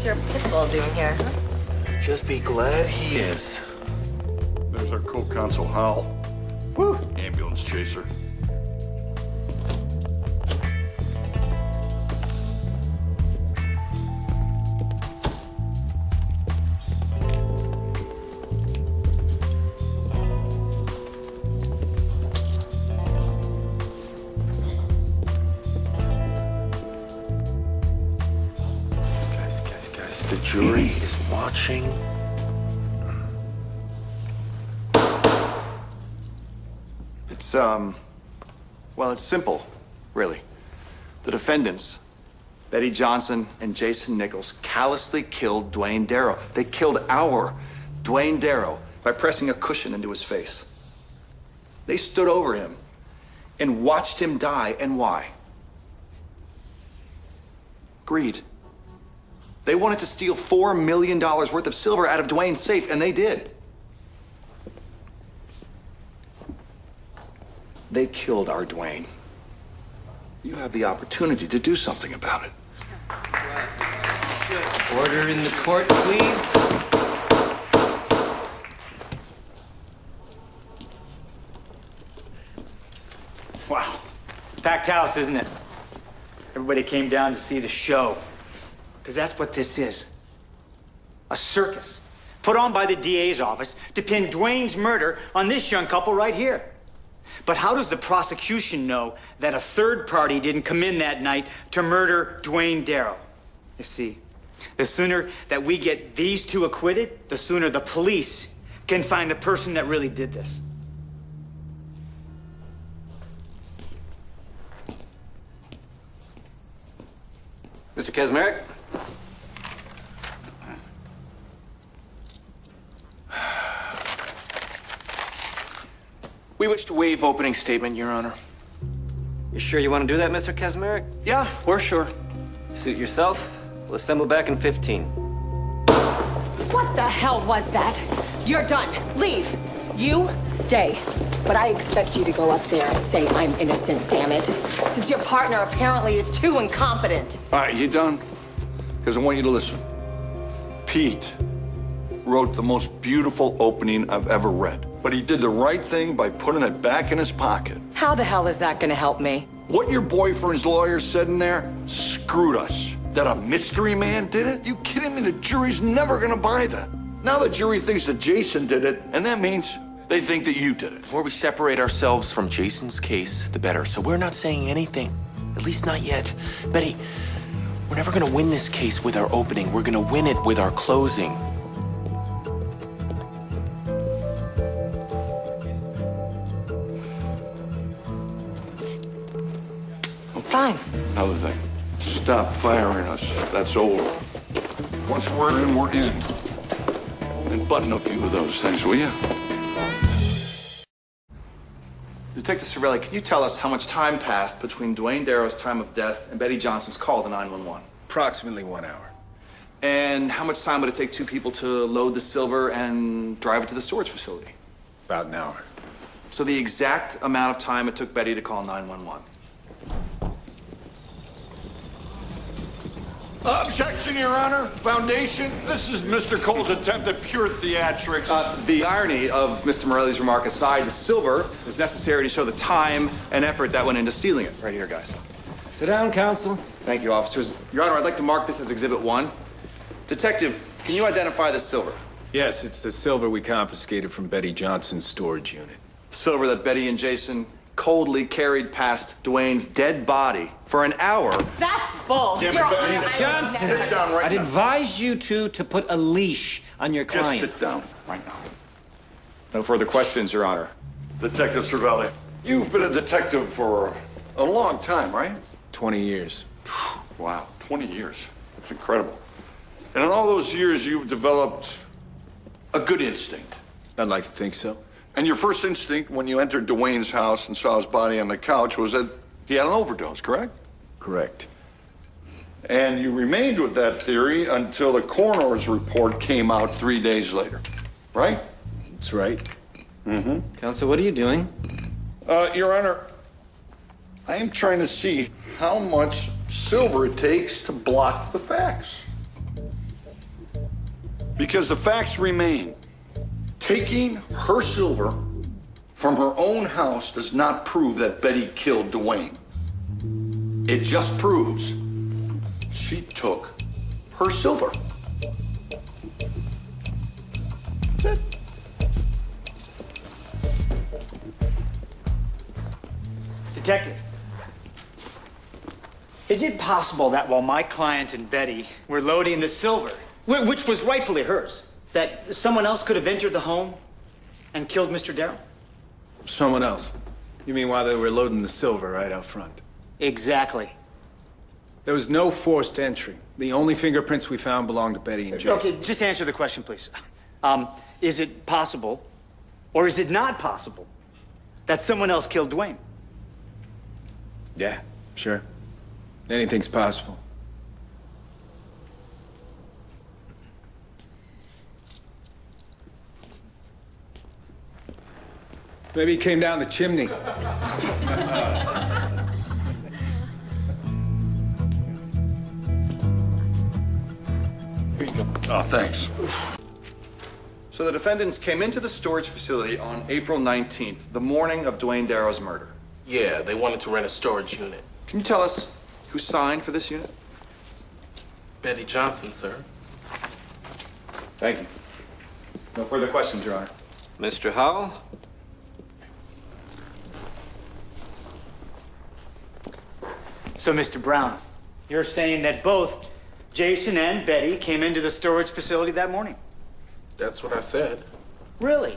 What's your pit bull doing here, huh? Just be glad he is. There's our co-consul, Hal. Woo! Ambulance chaser. Guys, the jury is watching. Well, it's simple, really. The defendants, Betty Johnson and Jason Nichols, callously killed Dwayne Darrow. They killed our Dwayne Darrow by pressing a cushion into his face. They stood over him and watched him die. And why? Greed. They wanted to steal $4 million worth of silver out of Dwayne's safe, and they did. They killed our Dwayne. You have the opportunity to do something about it. Order in the court, please. Wow. Packed house, isn't it? Everybody came down to see the show. Because that's what this is. A circus put on by the DA's office to pin Dwayne's murder on this young couple right here. But how does the prosecution know that a third party didn't come in that night to murder Dwayne Darrow? You see, the sooner that we get these two acquitted, the sooner the police can find the person that really did this. Mr. Kaczmarek? We wish to waive opening statement, Your Honor. You sure you want to do that, Mr. Kaczmarek? Yeah, we're sure. Suit yourself. We'll assemble back in 15. What the hell was that? You're done. Leave. You stay. But I expect you to go up there and say I'm innocent, damn it. Since your partner apparently is too incompetent. All right, you done? Because I want you to listen. Pete wrote the most beautiful opening I've ever read. But he did the right thing by putting it back in his pocket. How the hell is that gonna help me? What your boyfriend's lawyer said in there screwed us. That a mystery man did it? You kidding me? The jury's never gonna buy that. Now the jury thinks that Jason did it, and that means they think that you did it. The more we separate ourselves from Jason's case, the better. So we're not saying anything. At least not yet. Betty, we're never gonna win this case with our opening. We're gonna win it with our closing. Fine. Another thing, stop firing us. That's over. Once we're in, we're in. And button a few of those things, will you? Detective Cervelli, can you tell us how much time passed between Dwayne Darrow's time of death and Betty Johnson's call to 911? Approximately 1 hour. And how much time would it take two people to load the silver and drive it to the storage facility? About an hour. So the exact amount of time it took Betty to call 911. Objection, Your Honor. Foundation, this is Mr. Cole's attempt at pure theatrics. The irony of Mr. Morelli's remark aside, the silver is necessary to show the time and effort that went into stealing it. Right here, guys. Sit down, counsel. Thank you, officers. Your Honor, I'd like to mark this as Exhibit 1. Detective, can you identify the silver? Yes, it's the silver we confiscated from Betty Johnson's storage unit. Silver that Betty and Jason coldly carried past Dwayne's dead body for an hour. That's bull. Damn it, Your Betty. Honor, Johnson, Sit down right I'd now. advise you to put a leash on your Just client. sit down right now. No further questions, Your Honor. Detective Cervelli, you've been a detective for a long time, right? 20 years. Wow, 20 years. That's incredible. And in all those years, you've developed a good instinct. I'd like to think so. And your first instinct when you entered Dwayne's house and saw his body on the couch was that he had an overdose, correct? Correct. And you remained with that theory until the coroner's report came out 3 days later, right? That's right. Counsel, what are you doing? Your Honor, I am trying to see how much silver it takes to block the facts. Because the facts remain. Taking her silver from her own house does not prove that Betty killed Dwayne. It just proves she took her silver. That's it. Detective, is it possible that while my client and Betty were loading the silver, which was rightfully hers, that someone else could have entered the home and killed Mr. Darrow? Someone else. You mean while they were loading the silver right out front? Exactly. There was no forced entry. The only fingerprints we found belonged to Betty and Jason. Okay, just answer the question, please. Is it possible, or is it not possible, that someone else killed Dwayne? Yeah, sure. Anything's possible. Maybe he came down the chimney. Oh, thanks. So the defendants came into the storage facility on April 19th, the morning of Dwayne Darrow's murder. Yeah, they wanted to rent a storage unit. Can you tell us who signed for this unit? Betty Johnson, sir. Thank you. No further questions, Your Honor. Mr. Howell? So, Mr. Brown, you're saying that both Jason and Betty came into the storage facility that morning? That's what I said. Really?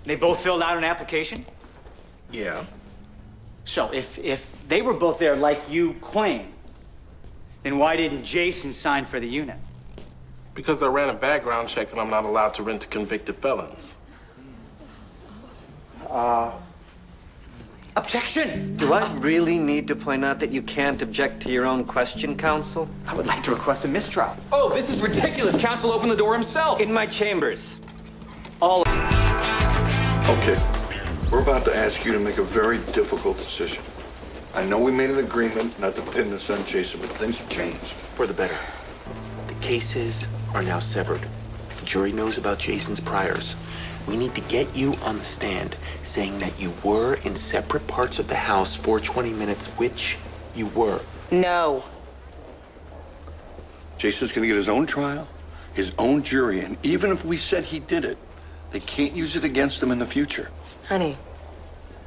They both filled out an application? Yeah. So, if they were both there like you claim, then why didn't Jason sign for the unit? Because I ran a background check and I'm not allowed to rent to convicted felons. Objection! Do I really need to point out that you can't object to your own question, counsel? I would like to request a mistrial. Oh, this is ridiculous. Counsel opened the door himself. In my chambers. All. Okay, we're about to ask you to make a very difficult decision. I know we made an agreement not to pin this on Jason, but things have changed. For the better. The cases are now severed. The jury knows about Jason's priors. We need to get you on the stand saying that you were in separate parts of the house for 20 minutes, which you were. No. Jason's gonna get his own trial, his own jury, and even if we said he did it, they can't use it against him in the future. Honey,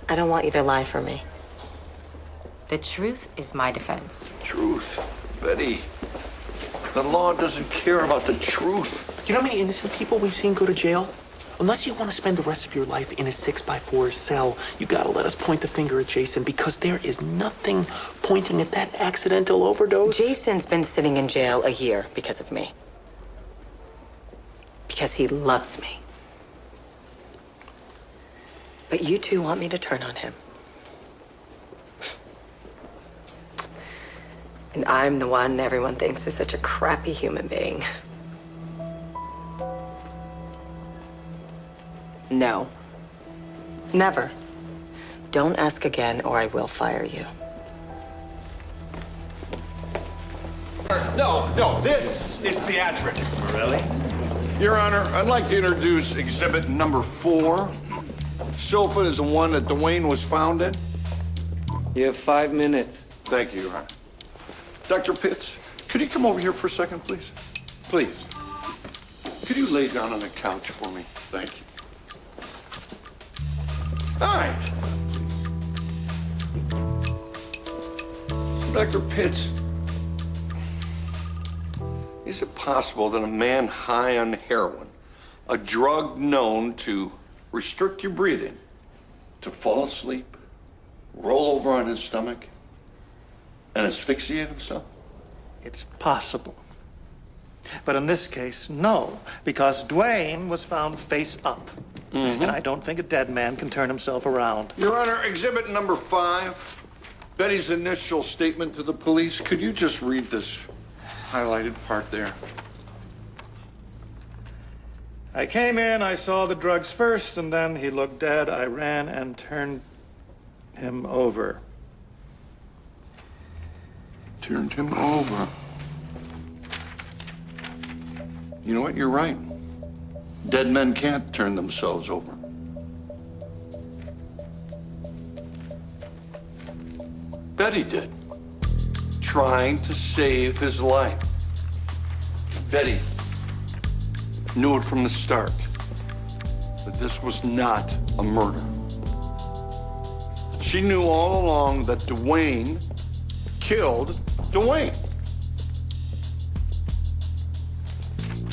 I don't want you to lie for me. The truth is my defense. Truth, Betty. The law doesn't care about the truth. You know how many innocent people we've seen go to jail? Unless you want to spend the rest of your life in a 6x4 cell, you gotta let us point the finger at Jason because there is nothing pointing at that accidental overdose. Jason's been sitting in jail a year because of me. Because he loves me. But you two want me to turn on him. And I'm the one everyone thinks is such a crappy human being. No. Never. Don't ask again or I will fire you. No, this is theatrics. Really? Your Honor, I'd like to introduce exhibit number 4. Sofa is the one that Dwayne was found in. You have 5 minutes. Thank you, Your Honor. Dr. Pitts, could you come over here for a second, please? Please. Could you lay down on the couch for me? Thank you. All right. So, Dr. Pitts, is it possible that a man high on heroin, a drug known to restrict your breathing, to fall asleep, roll over on his stomach, and asphyxiate himself? It's possible. But in this case, no, because Dwayne was found face up. And I don't think a dead man can turn himself around. Your Honor, exhibit number 5, Betty's initial statement to the police. Could you just read this highlighted part there? I came in, I saw the drugs first, and then he looked dead. I ran and turned him over. Turned him over. You know what? You're right. Dead men can't turn themselves over. Betty did, trying to save his life. Betty knew it from the start that this was not a murder. She knew all along that Dwayne killed Dwayne.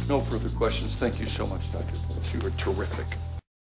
No further questions. Thank you so much, Dr. Phillips. You were terrific.